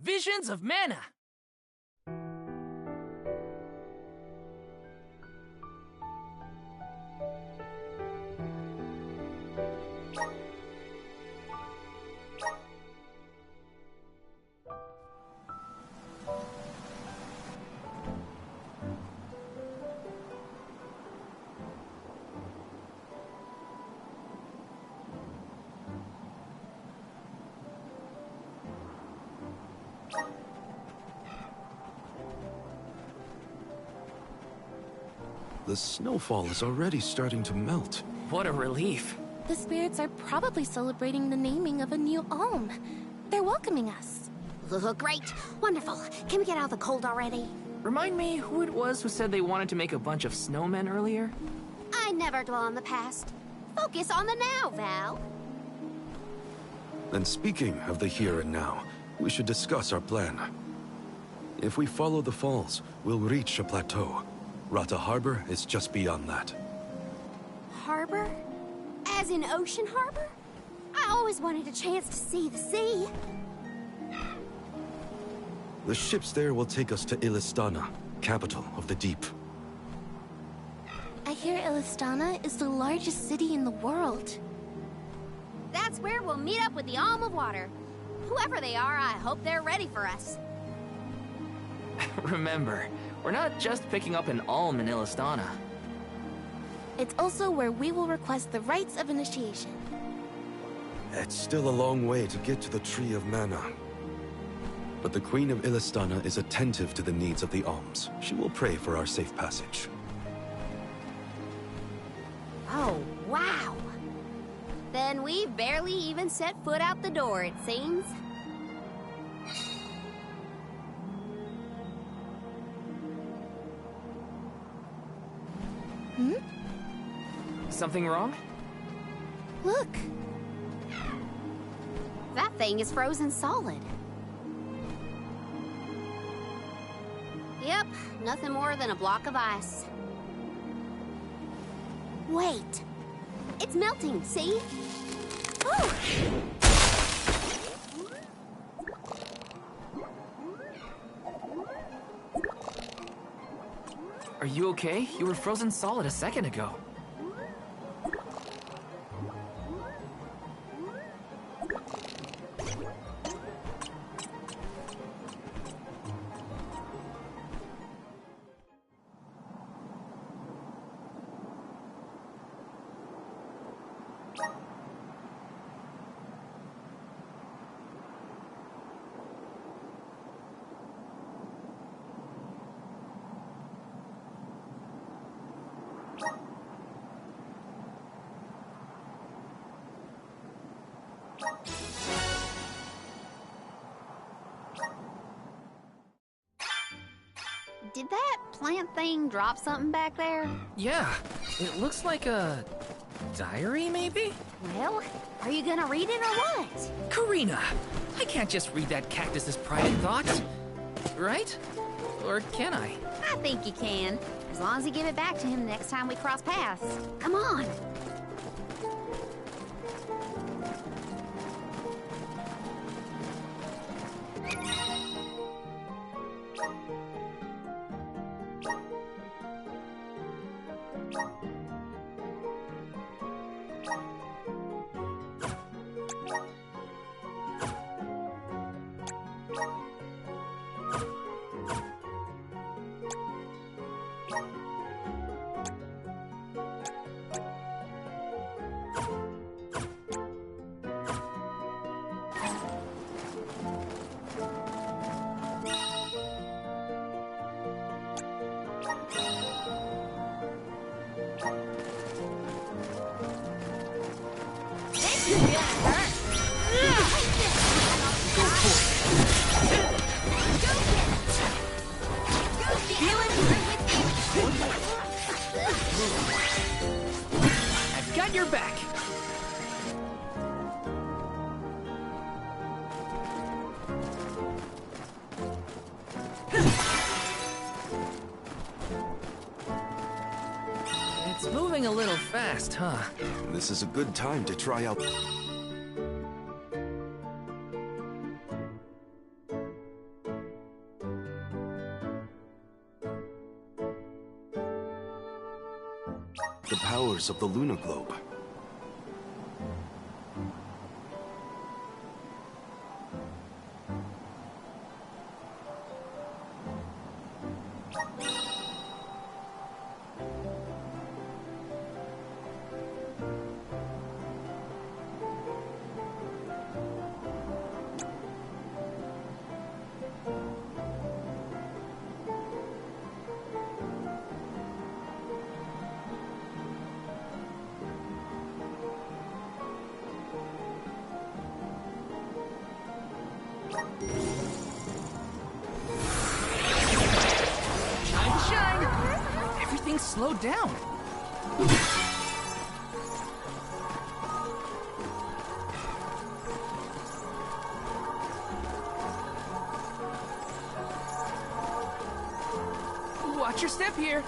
visions of mana. The snowfall is already starting to melt. What a relief. The spirits are probably celebrating the naming of a new alm. They're welcoming us. Great. Wonderful. Can we get out of the cold already? Remind me who it was who said they wanted to make a bunch of snowmen earlier? I never dwell on the past. Focus on the now, Val. And speaking of the here and now, we should discuss our plan. If we follow the falls, we'll reach a plateau. Rata Harbor is just beyond that. Harbor? As in Ocean Harbor? I always wanted a chance to see the sea. The ships there will take us to Illistana, capital of the deep. I hear Illistana is the largest city in the world. That's where we'll meet up with the Alm of Water. Whoever they are, I hope they're ready for us. Remember, we're not just picking up an alm in Illistana. It's also where we will request the rites of initiation. It's still a long way to get to the Tree of Mana. But the Queen of Illistana is attentive to the needs of the alms. She will pray for our safe passage. Oh, wow. Then we've barely even set foot out the door, it seems. Something wrong? Look! That thing is frozen solid. Yep, nothing more than a block of ice. Wait! It's melting, see? Oh! Are you okay? You were frozen solid a second ago. Did that plant thing drop something back there? Yeah, it looks like a diary, maybe? Well, are you gonna read it or what? Karina, I can't just read that cactus's private thoughts, right? Or can I? I think you can, as long as you give it back to him the next time we cross paths. Come on. I've got your back. It's moving a little fast, huh? This is a good time to try out... towers of the lunar globe. Slow down. Watch your step here.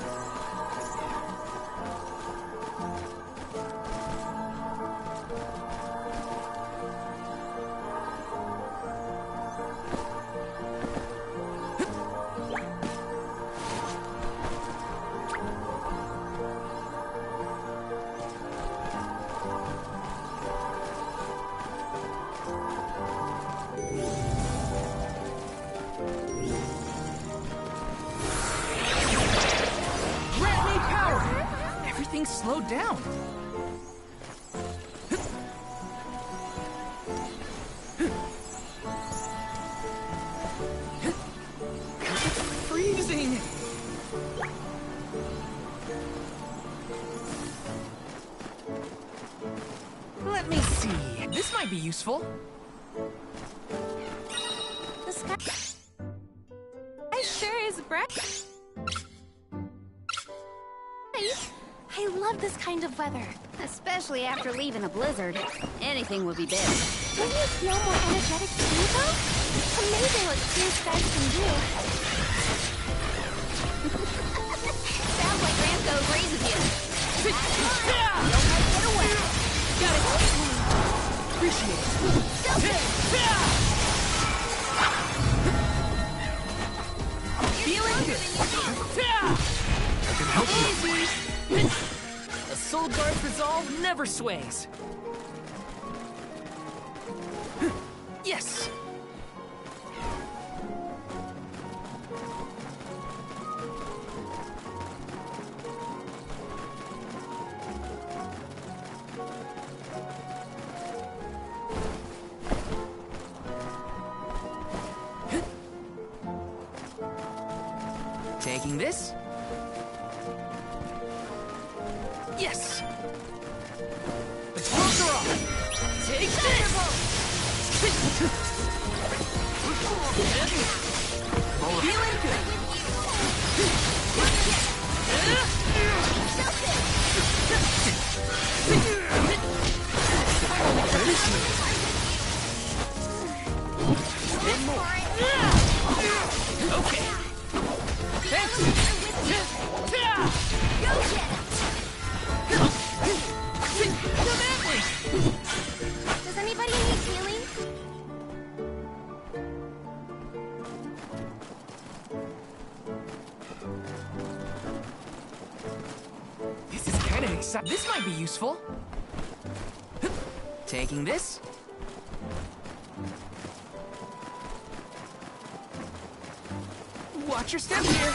Slow down. Freezing. Let me see. This might be useful. The sky sure is bright. I love this kind of weather. Especially after leaving a blizzard. Anything would be better. Don't you feel more energetic too, though? It's amazing what clear skies can do. Sounds like Ramco agrees with you. Don't get away. Got it. Appreciate it. Feeling good. I can help you. A soul guard's resolve never sways. Yes. Taking this. Yes! The clothes are off! Take this! Feeling good! Then more. Okay. Thanks! Go get it! Does anybody need healing? This is kind of exciting. This might be useful. Taking this. Watch your step here.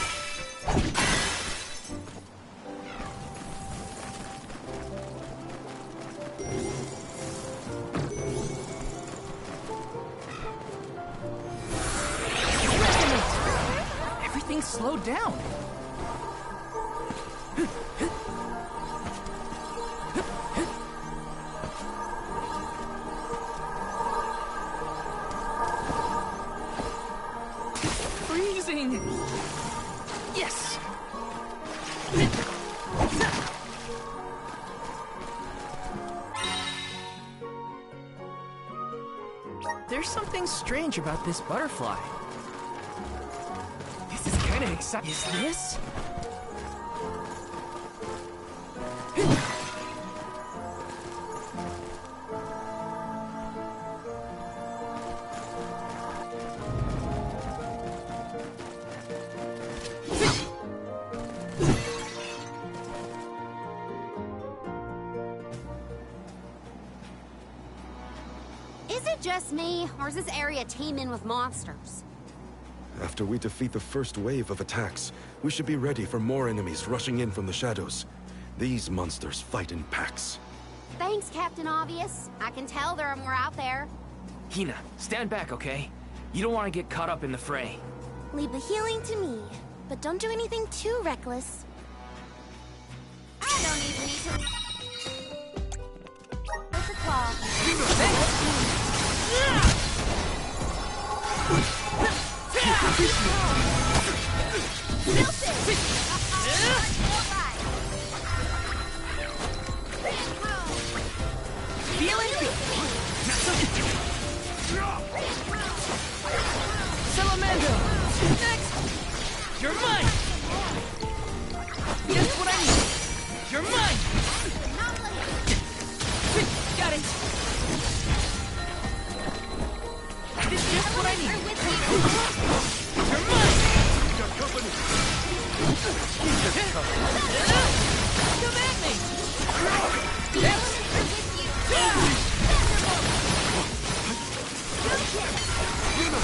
Slow down. Freezing. Yes. There's something strange about this butterfly. Kind of exciting. Is this? Is it just me, or is this area teeming with monsters? After we defeat the first wave of attacks, we should be ready for more enemies rushing in from the shadows. These monsters fight in packs. Thanks, Captain Obvious. I can tell there are more out there. Hina, stand back, okay? You don't want to get caught up in the fray. Leave the healing to me, but don't do anything too reckless. I don't even need to... With the claw. Feeling it! Salamando! Next! You're mine! Just what I need! You're mine! Got it! This is just what I need! You're mine! Got company! Come at me! Yes!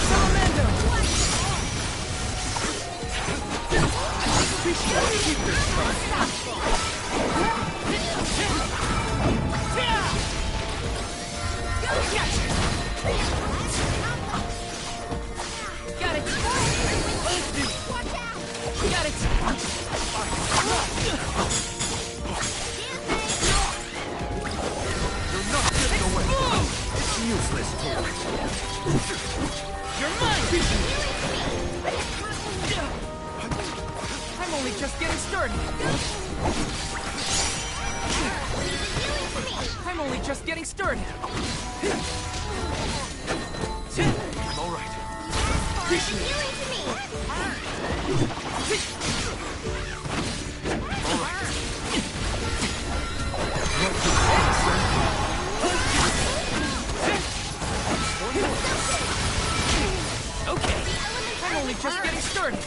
Salamando! We should keep this fun. Got it! Got it! You're not getting away! It's useless talk! You're mine! I'm only just getting started! I'm only just getting started! I'm alright. Okay, I'm only just getting started.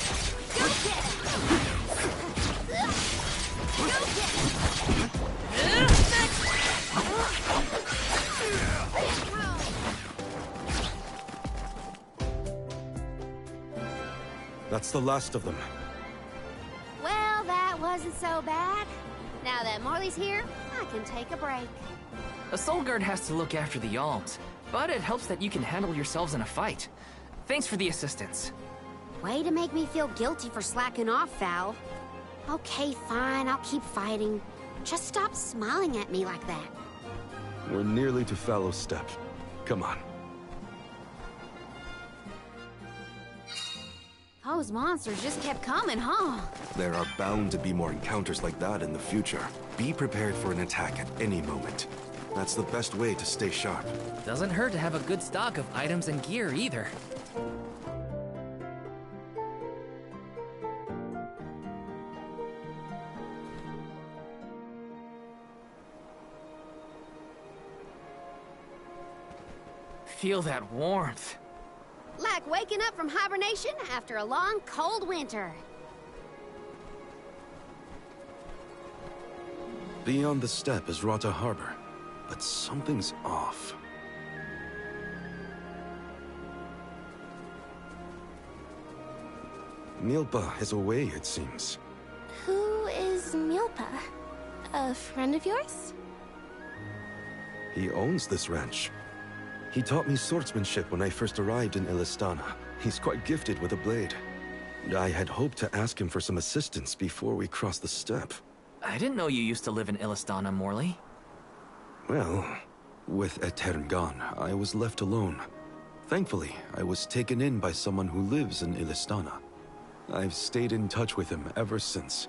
That's the last of them. Well, that wasn't so bad. Now that Morley's here, I can take a break. A soul guard has to look after the alms, but it helps that you can handle yourselves in a fight. Thanks for the assistance. Way to make me feel guilty for slacking off, Val. Okay, fine, I'll keep fighting. Just stop smiling at me like that. We're nearly to Fallow's Step. Come on. Those monsters just kept coming, huh? There are bound to be more encounters like that in the future. Be prepared for an attack at any moment. That's the best way to stay sharp. Doesn't hurt to have a good stock of items and gear either. Feel that warmth. Like waking up from hibernation after a long, cold winter. Beyond the steppe is Rata Harbor, but something's off. Milpa is away, it seems. Who is Milpa? A friend of yours? He owns this ranch. He taught me swordsmanship when I first arrived in Illistana. He's quite gifted with a blade. I had hoped to ask him for some assistance before we crossed the steppe. I didn't know you used to live in Illistana, Morley. Well, with Etern gone, I was left alone. Thankfully, I was taken in by someone who lives in Illistana. I've stayed in touch with him ever since.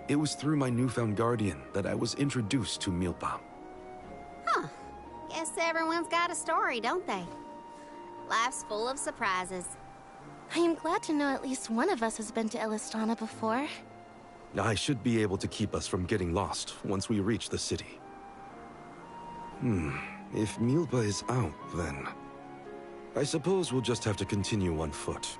It was through my newfound guardian that I was introduced to Milpa. Huh. Guess everyone's got a story, don't they? Life's full of surprises. I am glad to know at least one of us has been to Illistana before. I should be able to keep us from getting lost once we reach the city. If Milpa is out, then... I suppose we'll just have to continue on foot.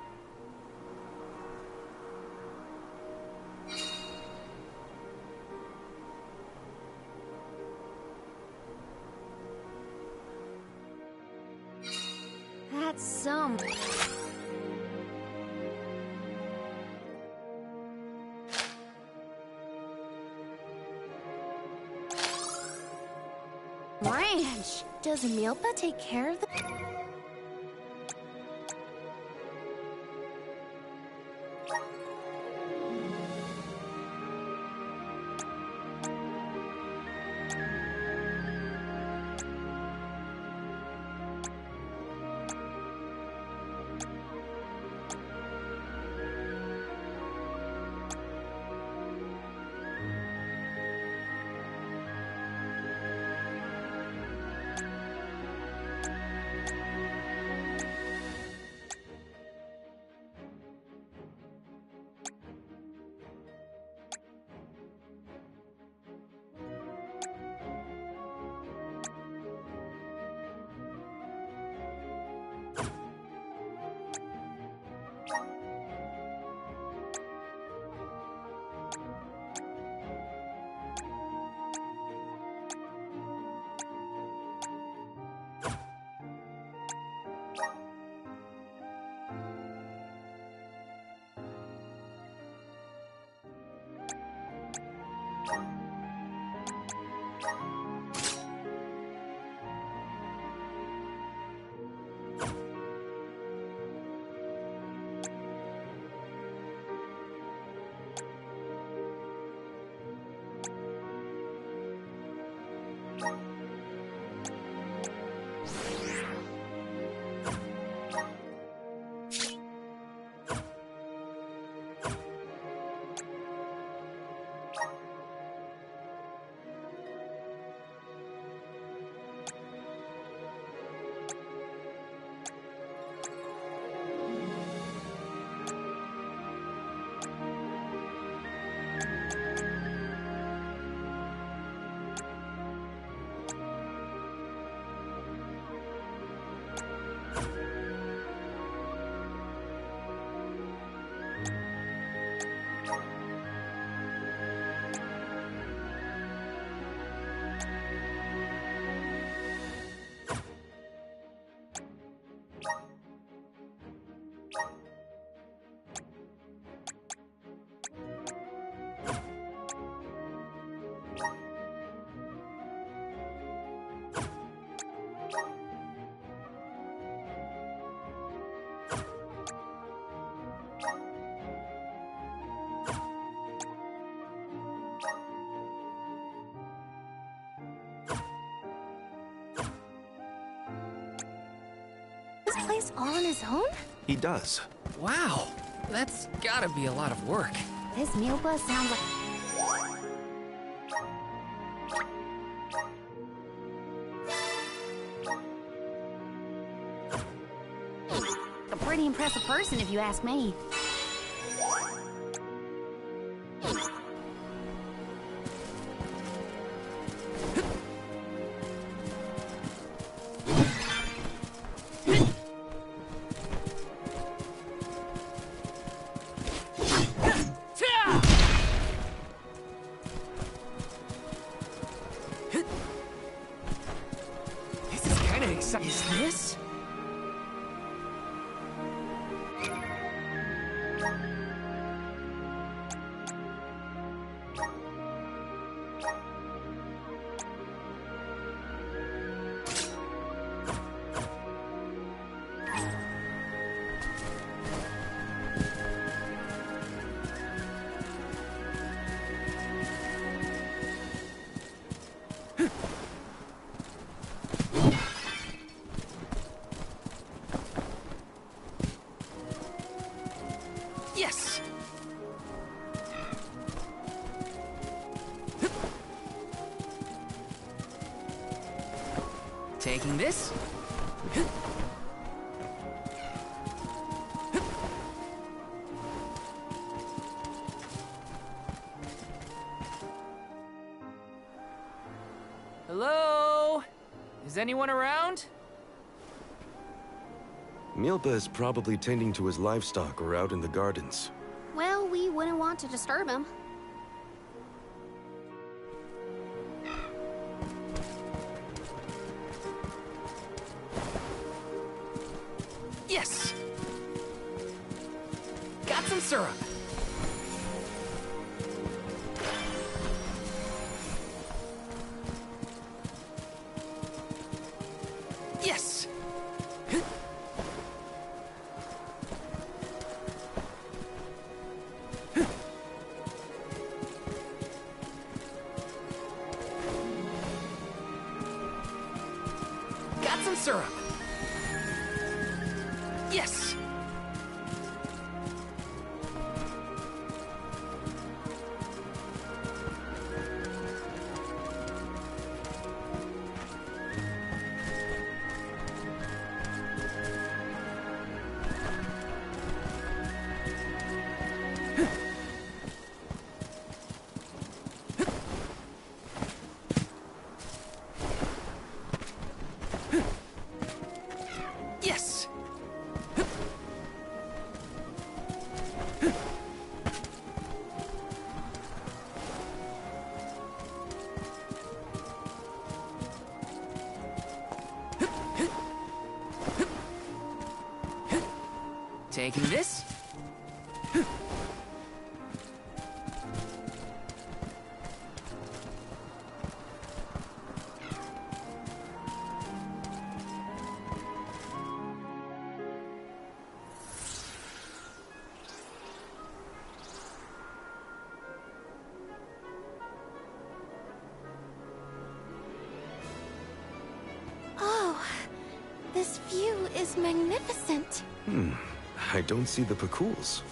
Some... ranch! Does Milpa take care of the... this place all on his own? He does. Wow, that's gotta be a lot of work. This Milpa sounds like... a pretty impressive person, if you ask me. Is this? Yes! Taking this. Hello? Is anyone around? Milpa is probably tending to his livestock or out in the gardens. Well, we wouldn't want to disturb him. Yes! Got some syrup. Yes! Got some syrup. Yes! Yes! Taking this. Oh, this view is magnificent. I don't see the Pacools.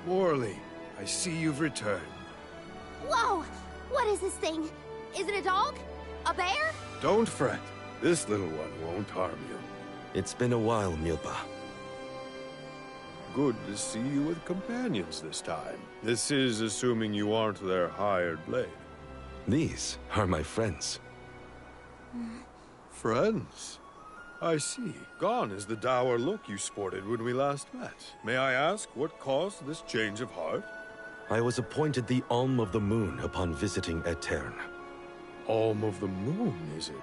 Morley, I see you've returned. Whoa! What is this thing? Is it a dog? A bear? Don't fret. This little one won't harm you. It's been a while, Milpa. Good to see you with companions this time. This is assuming you aren't their hired blade. These are my friends. Friends? I see. Gone is the dour look you sported when we last met. May I ask what caused this change of heart? I was appointed the Alm of the Moon upon visiting Aetern. Alm of the Moon, is it?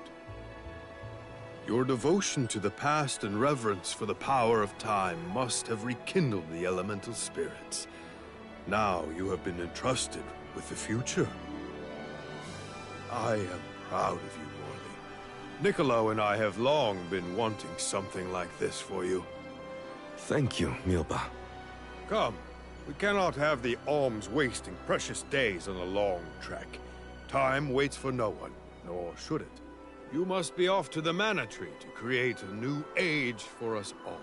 Your devotion to the past and reverence for the power of time must have rekindled the elemental spirits. Now you have been entrusted with the future. I am proud of you, Morley. Niccolo and I have long been wanting something like this for you. Thank you, Milpa. Come, we cannot have the alms wasting precious days on a long trek. Time waits for no one, nor should it. You must be off to the Mana Tree to create a new age for us all.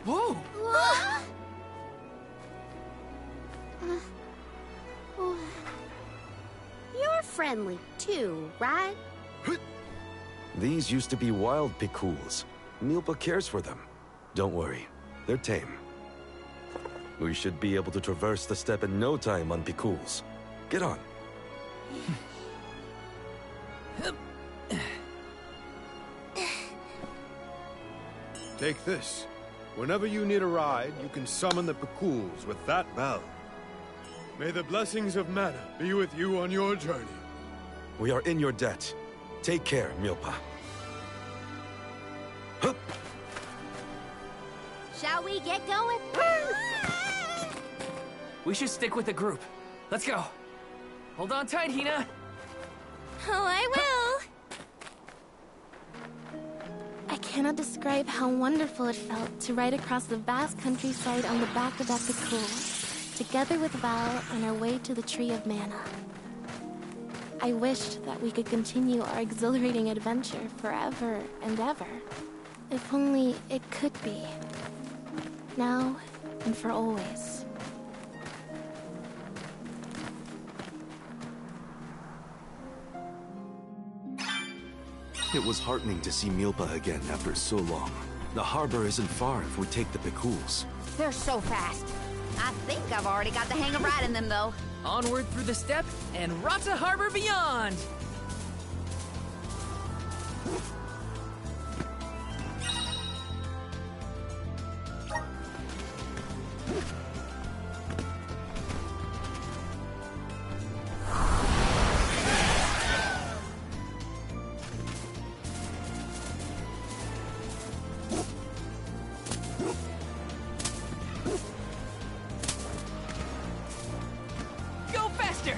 Whoa! You're friendly, too, right? These used to be wild Pacools. Milpa cares for them. Don't worry, they're tame. We should be able to traverse the steppe in no time on Pacools. Get on. Take this. Whenever you need a ride, you can summon the Pacools with that bell. May the blessings of Mana be with you on your journey. We are in your debt. Take care, Milpa. Hup! Shall we get going? We should stick with the group. Let's go. Hold on tight, Hina. Oh, I will! I cannot describe how wonderful it felt to ride across the vast countryside on the back of that Pacool, together with Val on our way to the Tree of Mana. I wished that we could continue our exhilarating adventure forever and ever. If only it could be. Now and for always. It was heartening to see Milpa again after so long. The harbor isn't far if we take the Pekuls. They're so fast. I think I've already got the hang of riding them, though. Onward through the steppe and Rata Harbor beyond! Go faster!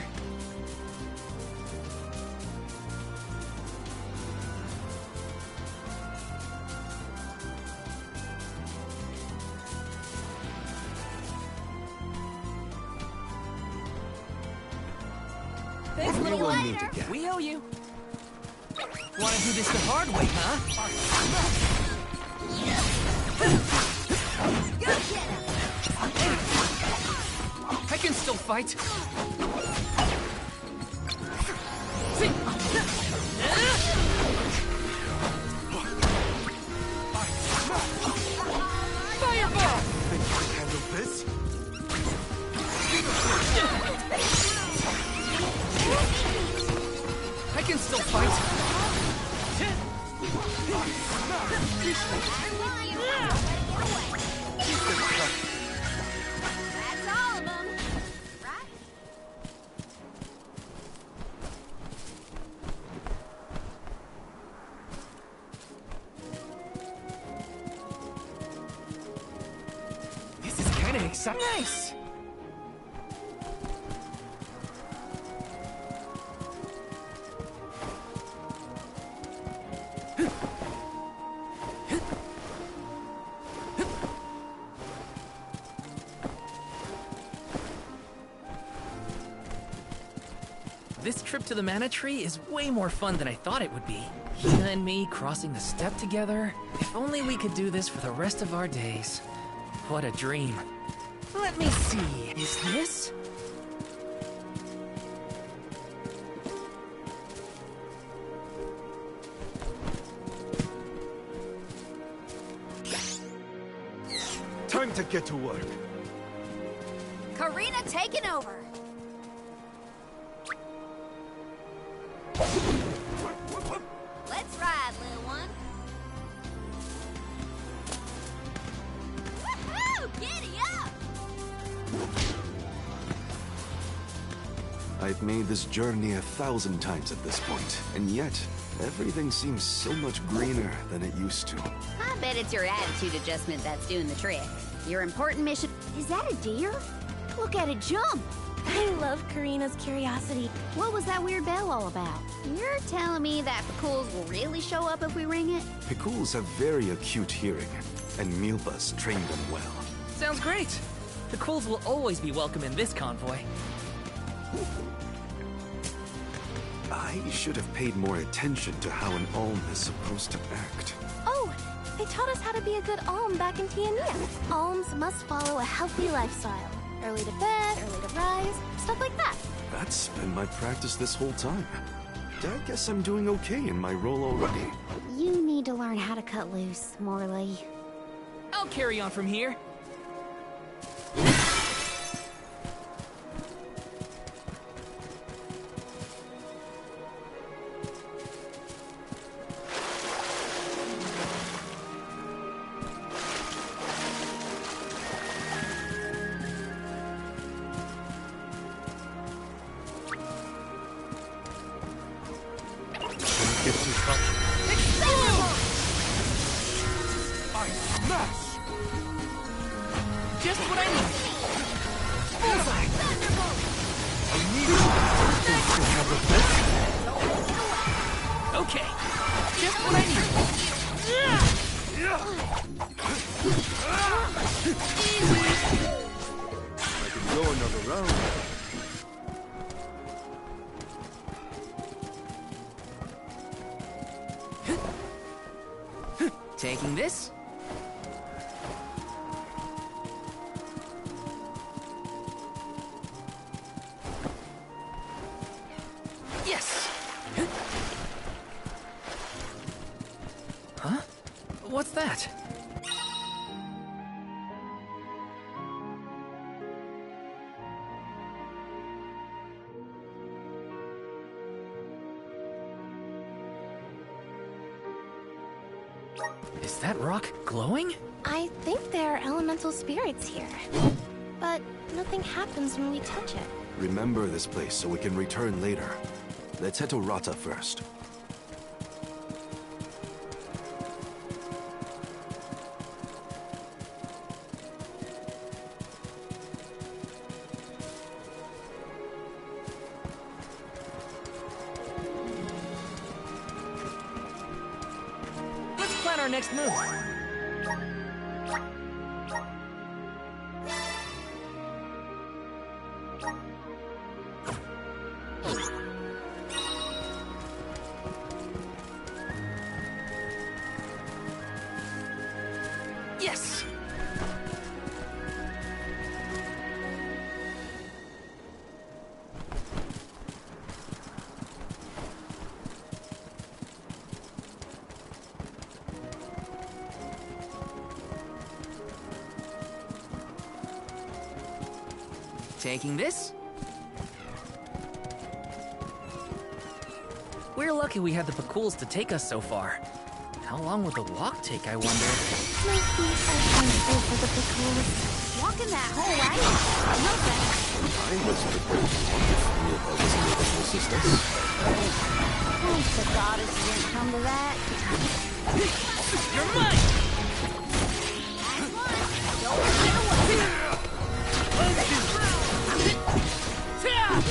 Thanks, little We'll one. meet again. We owe you. Wanna do this the hard way, huh? I can still fight. Fireball! Think you can handle this? I can still fight. That's all of them, right? This is kind of exciting. Nice! This trip to the Mana Tree is way more fun than I thought it would be. Hina and me crossing the steppe together. If only we could do this for the rest of our days. What a dream. Let me see. Is this? Time to get to work. Karina taking over. Let's ride, little one. Woohoo! Giddy up! I've made this journey 1,000 times at this point, and yet, everything seems so much greener than it used to. I bet it's your attitude adjustment that's doing the trick. Your important mission... Is that a deer? Look at it jump! I love Karina's curiosity. What was that weird bell all about? You're telling me that Pekuls will really show up if we ring it? Pekuls have very acute hearing, and Milpa's trained them well. Sounds great. The Cools will always be welcome in this convoy. I should have paid more attention to how an Alm is supposed to act. Oh, they taught us how to be a good alm back in Tiania. Alms must follow a healthy lifestyle. Early to bed, early to rise, stuff like that. That's been my practice this whole time. I guess I'm doing okay in my role already. You need to learn how to cut loose, Morley. I'll carry on from here. Get too tough. I smash! Just what I need. Bullseye! I need you. Think you handle this? Okay. Just what I need. I can go another round. Taking this. Yes. that? Is that rock glowing? I think there are elemental spirits here. But nothing happens when we touch it. Remember this place so we can return later. Let's head to Rata first. Let's plan our next move. Yes! Taking this? We're lucky we had the Pakuls to take us so far. How long will the walk take, I wonder? My feet are thankful for the Pakuls. Walking that whole way? No thanks. I was prepared to walk if I wasn't able to assist us. Thanks to goddess you didn't come to that. You're mine!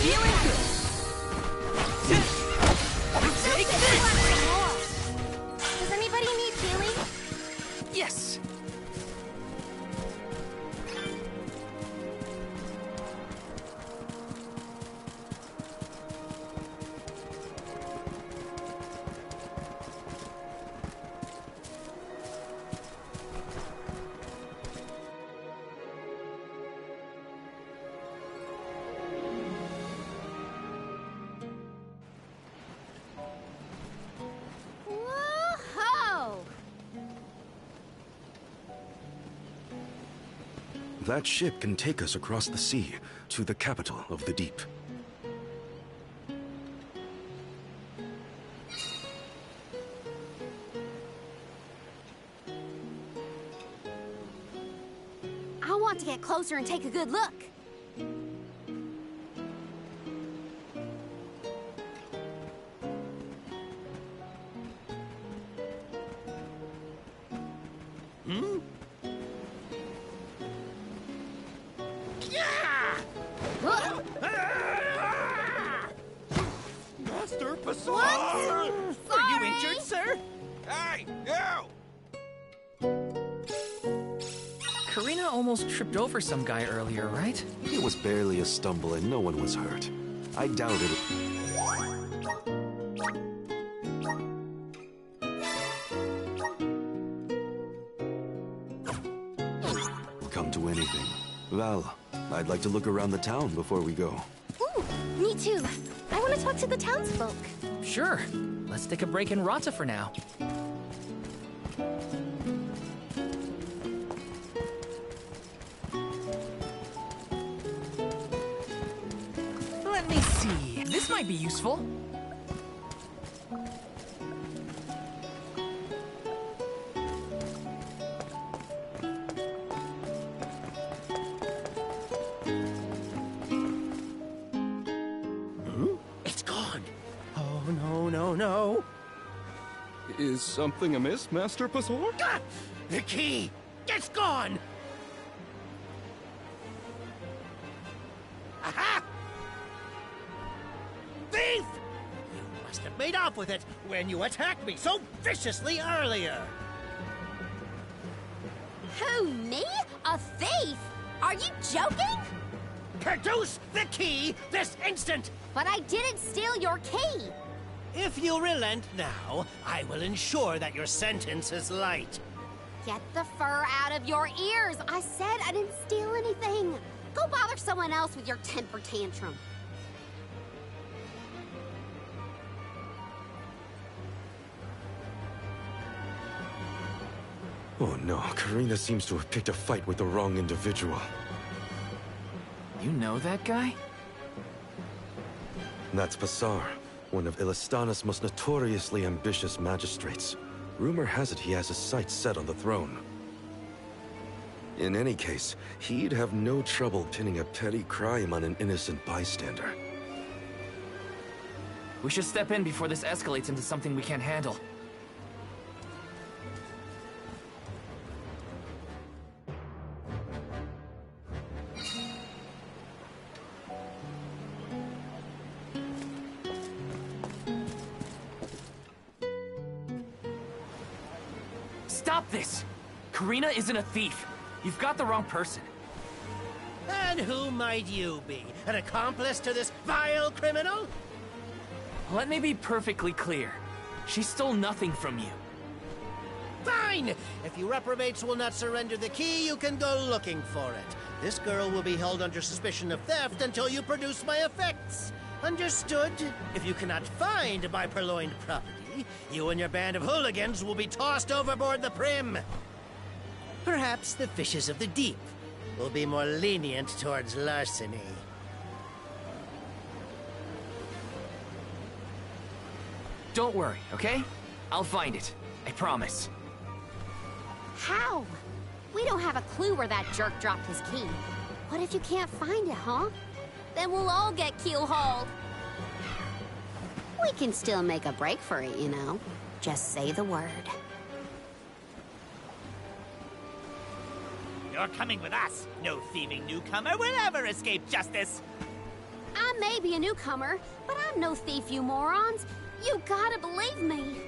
Feeling good. Take this! Does anybody need healing? Yes! Whoa-ho! That ship can take us across the sea to the capital of the deep. I want to get closer and take a good look. Master Bazaar! Are you injured, Sir? Hey, you! Karina almost tripped over some guy earlier, right? It was barely a stumble and no one was hurt. I doubted it. Come to anything. Val, I'd like to look around the town before we go. Ooh, me too. I want to talk to the townsfolk. Sure. Let's take a break in Rata for now. Let me see. This might be useful. It's gone. Oh, no, no, no. Is something amiss, Master Bazaar? Ah! The key! It's gone! Aha! Thief! You must have made off with it when you attacked me so viciously earlier. Who, me? A thief? Are you joking? Produce the key this instant! But I didn't steal your key. If you relent now, I will ensure that your sentence is light. Get the fur out of your ears. I said I didn't steal anything. Go bother someone else with your temper tantrum. Oh no, Karina seems to have picked a fight with the wrong individual. You know that guy? That's Pasar, one of Ilistana's most notoriously ambitious magistrates. Rumor has it he has his sights set on the throne. In any case, he'd have no trouble pinning a petty crime on an innocent bystander. We should step in before this escalates into something we can't handle. Stop this! Karina isn't a thief. You've got the wrong person. And who might you be? An accomplice to this vile criminal? Let me be perfectly clear. She stole nothing from you. Fine! If you reprobates will not surrender the key, you can go looking for it. This girl will be held under suspicion of theft until you produce my effects. Understood? If you cannot find my purloined property, you and your band of hooligans will be tossed overboard the Prim. Perhaps the fishes of the deep will be more lenient towards larceny. Don't worry, okay? I'll find it. I promise. How? We don't have a clue where that jerk dropped his key. What if you can't find it, huh? Then we'll all get keel-hauled. We can still make a break for it, you know. Just say the word. You're coming with us. No thieving newcomer will ever escape justice. I may be a newcomer, but I'm no thief, you morons. You gotta believe me.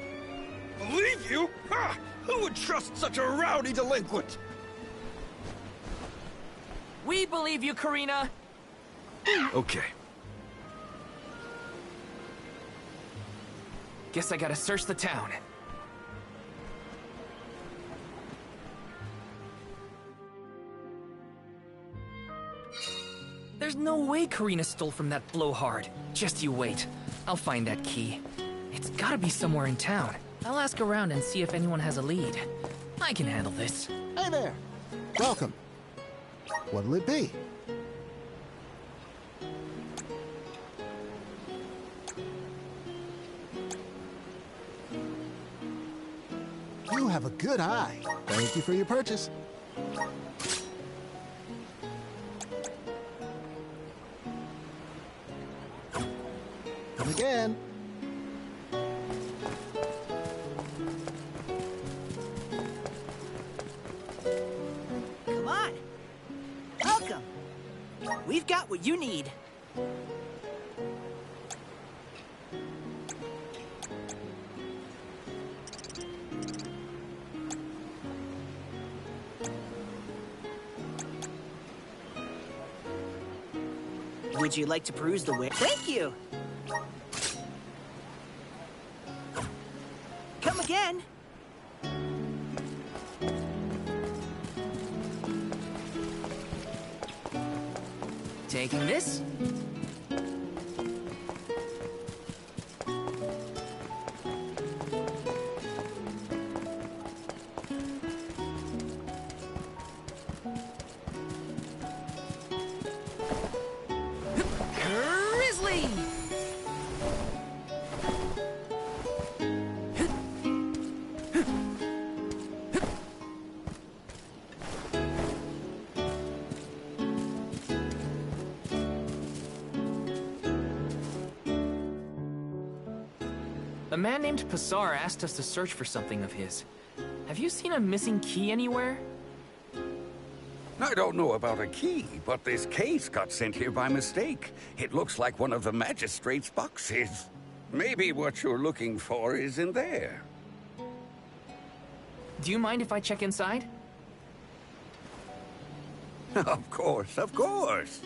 Believe you? Ha! Who would trust such a rowdy delinquent? We believe you, Karina! Okay. Guess I gotta search the town. There's no way Karina stole from that blowhard. Just you wait. I'll find that key. It's gotta be somewhere in town. I'll ask around and see if anyone has a lead. I can handle this. Hey there. Welcome. What'll it be? You have a good eye. Thank you for your purchase. Come again. Come on. Welcome. We've got what you need. Would you like to peruse the way? Thank you. Come again. Taking this? Grizzly! A man named Pasar asked us to search for something of his. Have you seen a missing key anywhere? I don't know about a key, but this case got sent here by mistake. It looks like one of the magistrate's boxes. Maybe what you're looking for is in there. Do you mind if I check inside? Of course, of course.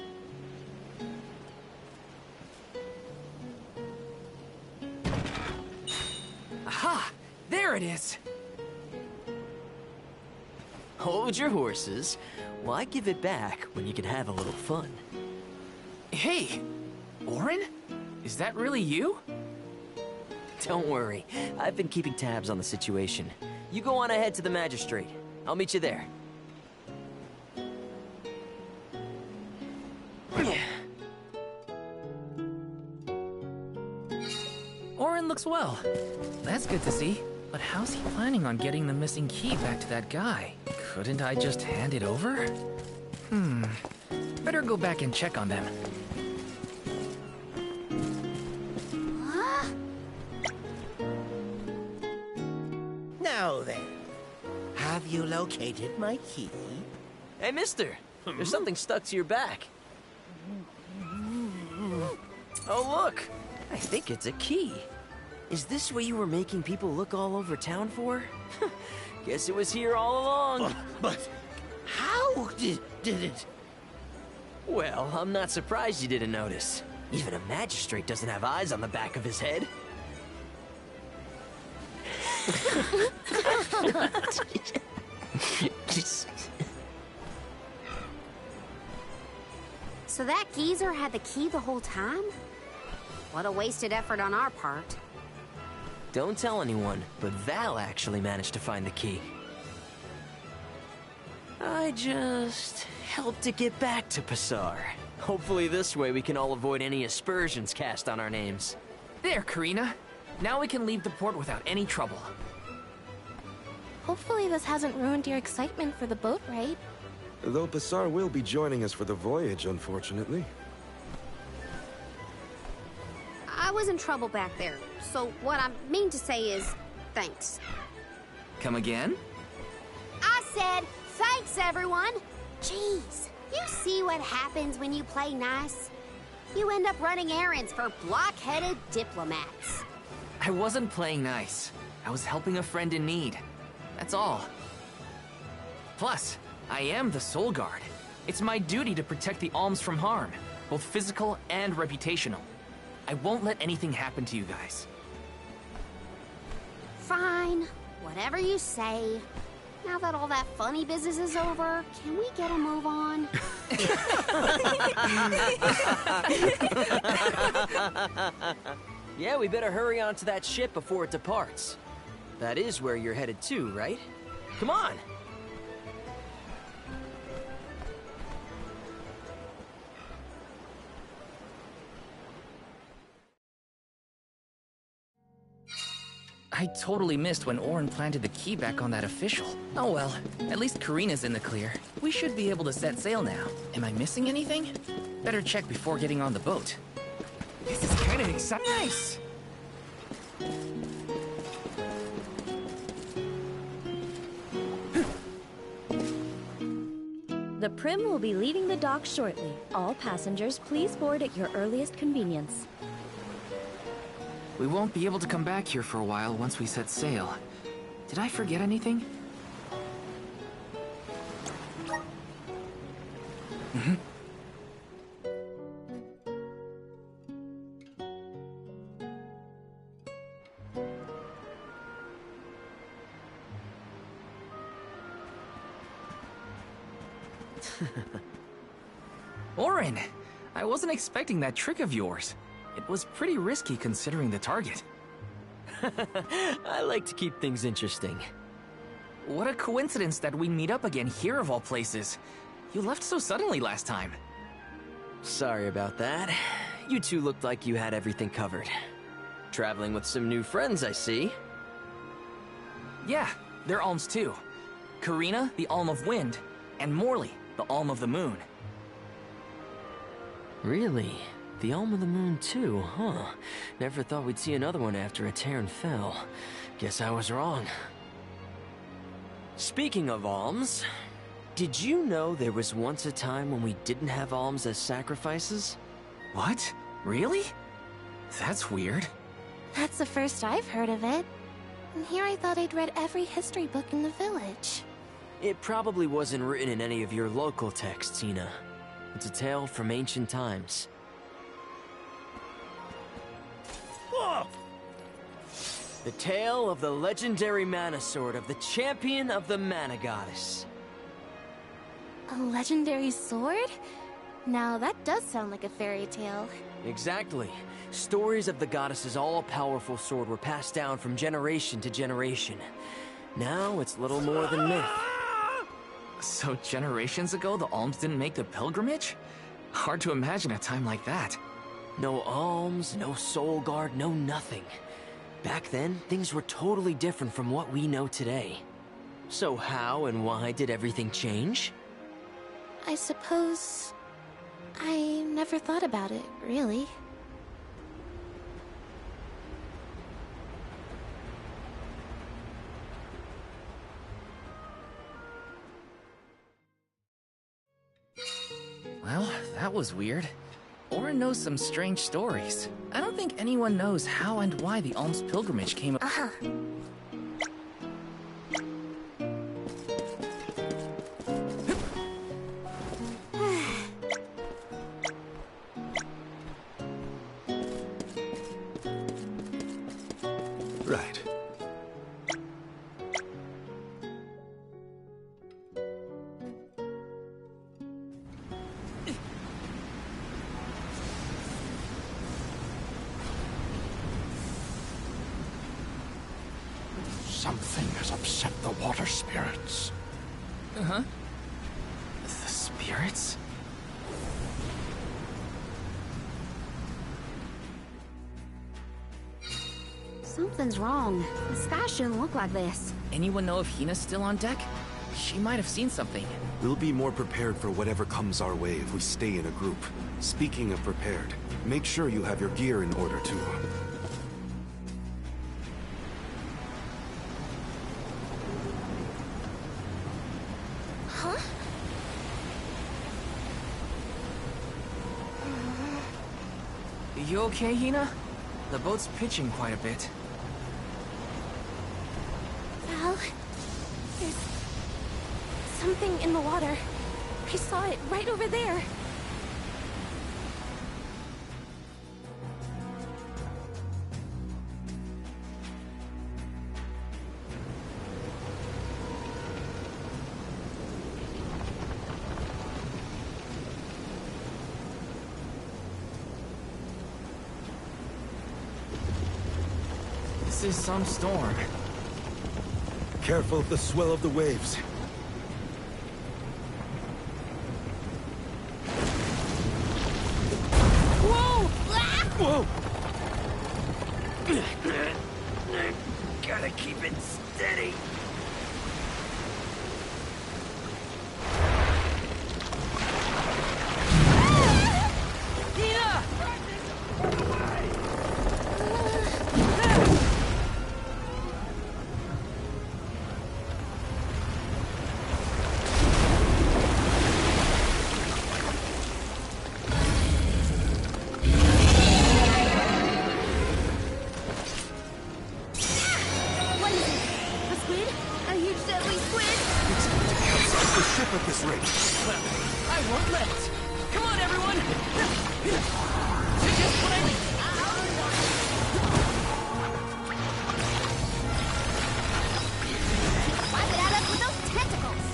Aha! There it is! Hold your horses. Why give it back when you can have a little fun? Hey! Orin? Is that really you? Don't worry. I've been keeping tabs on the situation. You go on ahead to the magistrate. I'll meet you there. Orin looks well. That's good to see. But how's he planning on getting the missing key back to that guy? Couldn't I just hand it over? Better go back and check on them. Now then, have you located my key? Hey, mister! There's something stuck to your back. Oh, look! I think it's a key. Is this what you were making people look all over town for? Guess it was here all along. But how did it? Well, I'm not surprised you didn't notice. Even a magistrate doesn't have eyes on the back of his head. So that geezer had the key the whole time? What a wasted effort on our part. Don't tell anyone, but Val actually managed to find the key. I just helped it get back to Passar. Hopefully this way we can all avoid any aspersions cast on our names. There, Karina. Now we can leave the port without any trouble. Hopefully this hasn't ruined your excitement for the boat ride. Though Passar will be joining us for the voyage, unfortunately. I was in trouble back there, so what I mean to say is, thanks. Come again? I said, thanks everyone! Jeez, you see what happens when you play nice? You end up running errands for block-headed diplomats. I wasn't playing nice. I was helping a friend in need. That's all. Plus, I am the Soul Guard. It's my duty to protect the alms from harm, both physical and reputational. I won't let anything happen to you guys. Fine, whatever you say. Now that all that funny business is over, can we get a move on? Yeah, we better hurry on to that ship before it departs. That is where you're headed to, right? Come on! I totally missed when Orin planted the key back on that official. Oh well, at least Karina's in the clear. We should be able to set sail now. Am I missing anything? Better check before getting on the boat. This is kind of exciting. Nice! The Prim will be leaving the dock shortly. All passengers, please board at your earliest convenience. We won't be able to come back here for a while once we set sail. Did I forget anything? Orin! I wasn't expecting that trick of yours. It was pretty risky considering the target. I like to keep things interesting. What a coincidence that we meet up again here of all places. You left so suddenly last time. Sorry about that. You two looked like you had everything covered. Traveling with some new friends, I see. Yeah, they're alms too. Karina, the Alm of Wind, and Morley, the Alm of the Moon. Really? The Alm of the Moon too, huh? Never thought we'd see another one after a Terran fell. Guess I was wrong. Speaking of alms, did you know there was once a time when we didn't have alms as sacrifices? What? Really? That's weird. That's the first I've heard of it. And here I thought I'd read every history book in the village. It probably wasn't written in any of your local texts, Ina. It's a tale from ancient times. The tale of the legendary mana sword of the champion of the mana goddess. A legendary sword? Now that does sound like a fairy tale. Exactly. Stories of the goddess's all-powerful sword were passed down from generation to generation. Now it's little more than myth. So generations ago, the alms didn't make the pilgrimage? Hard to imagine a time like that. No alms, no soul guard, no nothing. Back then, things were totally different from what we know today. So how and why did everything change? I suppose... I never thought about it, really. Well, that was weird. Orin knows some strange stories. I don't think anyone knows how and why the alms pilgrimage came up. Uh-huh. Right. Something has upset the water spirits. Uh-huh. The spirits? Something's wrong. The sky shouldn't look like this. Anyone know if Hina's still on deck? She might have seen something. We'll be more prepared for whatever comes our way if we stay in a group. Speaking of prepared, make sure you have your gear in order too. Huh? You okay, Hina? The boat's pitching quite a bit. Val, there's something in the water. I saw it right over there. This is some storm. Careful of the swell of the waves. Whoa! Whoa! Gotta keep it steady. Hina! What is it? A squid? A huge deadly squid? It's going to capsize the ship at this rate. Well, I won't let it. Come on, everyone! Just what I need. Wipe it at us with those tentacles!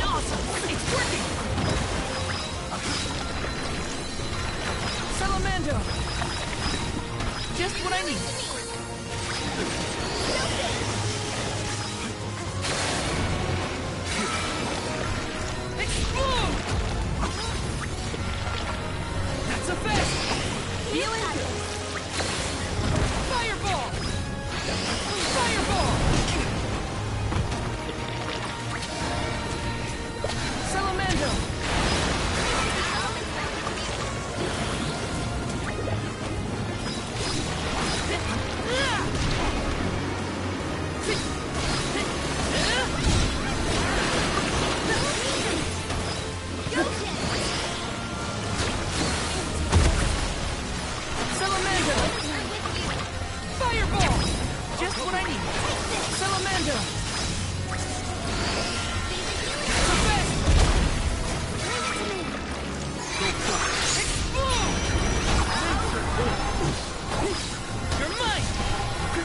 Awesome! It's working! Salamando! Just what I need. Explode! That's a fest! Feel it! Fireball! Fireball! Salamando! Salamando! Fireball! Just what I need. Salamando! The best! Explode! You're mine!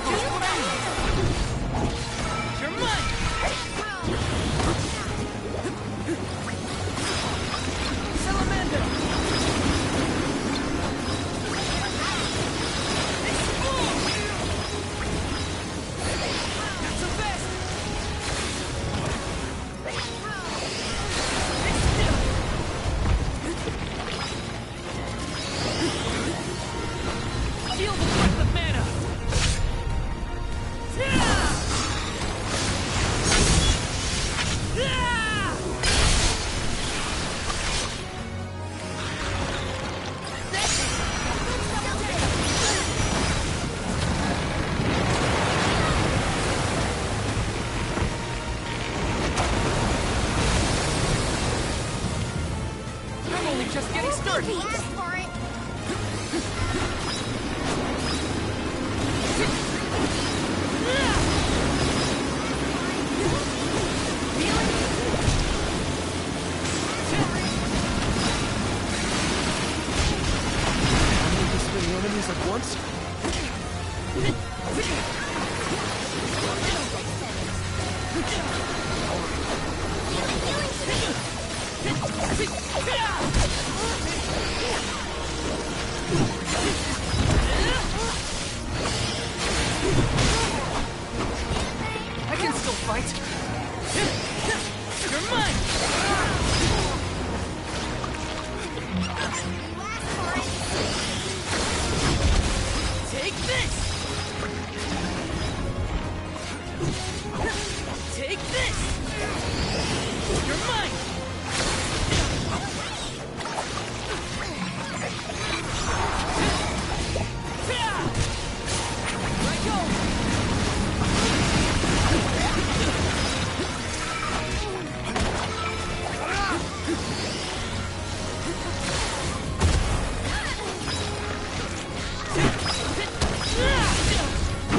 Just what I need. You're mine! Salamando! I can still fight. You're mine. Take this. Take this. You're mine. Let go.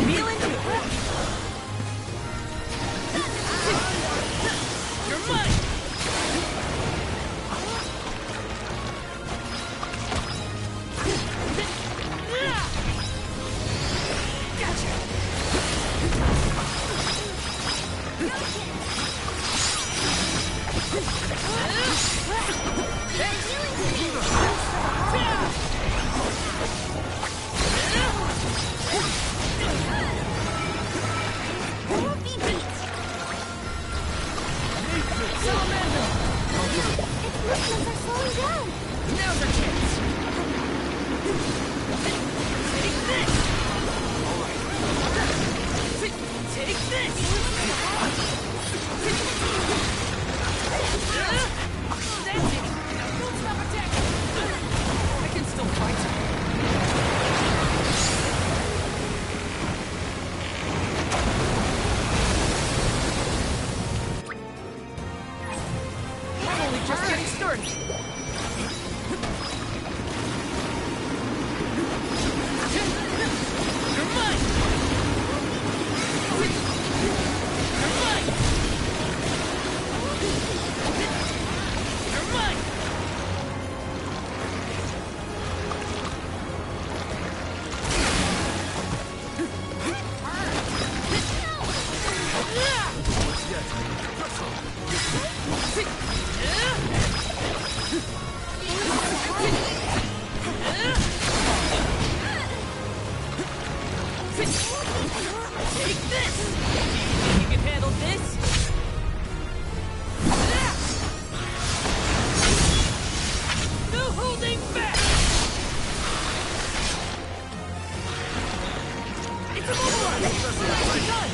Kneel into it. You're mine. Gotcha. Now's our chance. Take this. All right. Take this. That's it. Don't stop attacking. I can still fight. I'm only just getting started. You're mine! You're mine! You're mine! Take this! You can handle this? No holding back! It's immobilized! Done!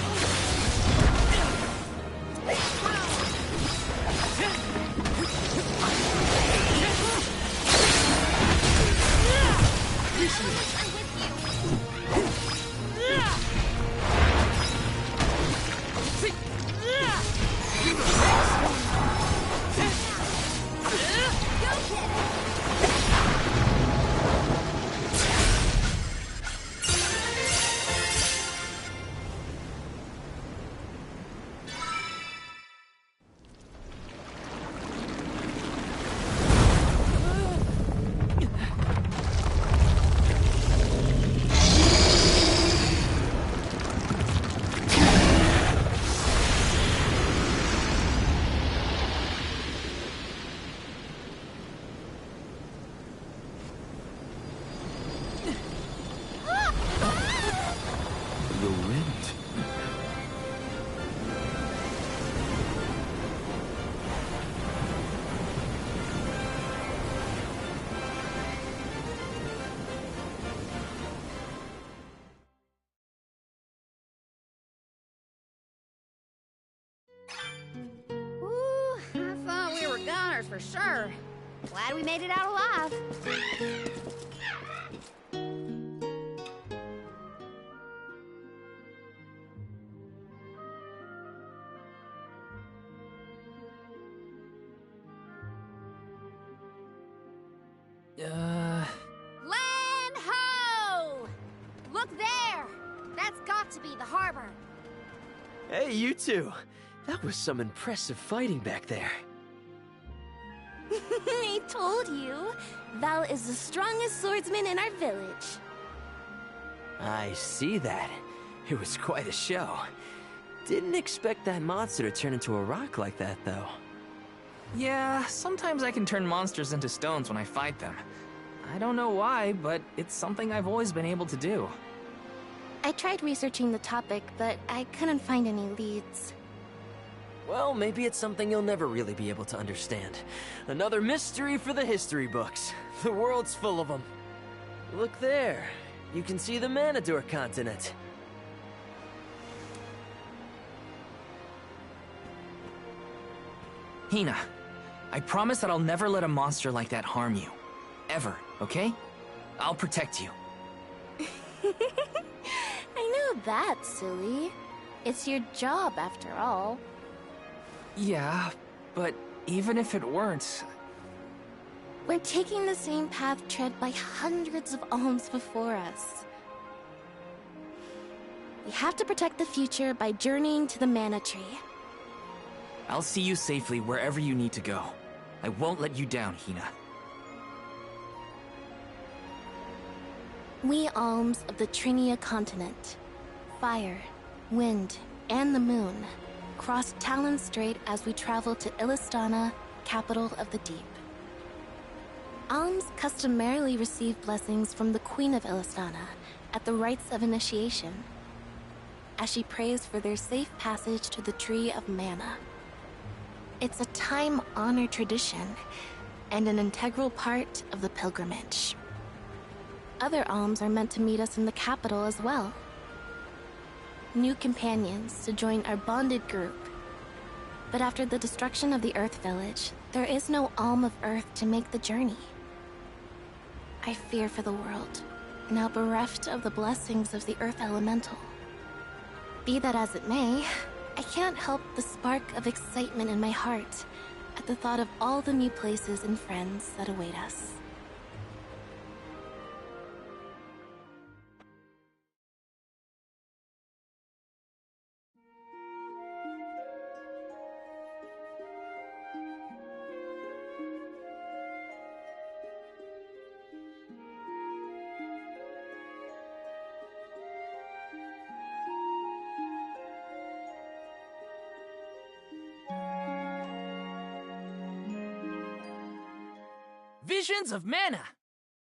The wind. Ooh, I thought we were goners for sure. Glad we made it out alive. Land ho! Look there! That's got to be the harbor. Hey, you two. That was some impressive fighting back there. I told you. Val is the strongest swordsman in our village. I see that. It was quite a show. Didn't expect that monster to turn into a rock like that, though. Yeah, sometimes I can turn monsters into stones when I fight them. I don't know why, but it's something I've always been able to do. I tried researching the topic, but I couldn't find any leads. Well, maybe it's something you'll never really be able to understand. Another mystery for the history books. The world's full of them. Look there. You can see the Manador continent. Hina, I promise that I'll never let a monster like that harm you. Ever, okay? I'll protect you. I know that, silly. It's your job, after all. Yeah, but even if it weren't... We're taking the same path tread by hundreds of alms before us. We have to protect the future by journeying to the Mana Tree. I'll see you safely wherever you need to go. I won't let you down, Hina. We alms of the Trinia continent, fire, wind, and the moon, cross Talon Strait as we travel to Illistana, capital of the deep. Alms customarily receive blessings from the Queen of Illistana at the rites of initiation, as she prays for their safe passage to the Tree of Mana. It's a time-honored tradition and an integral part of the pilgrimage. Other alms are meant to meet us in the capital as well. New companions to join our bonded group. But after the destruction of the Earth Village, there is no alm of Earth to make the journey. I fear for the world, now bereft of the blessings of the Earth Elemental. Be that as it may, I can't help the spark of excitement in my heart at the thought of all the new places and friends that await us. Visions of Mana!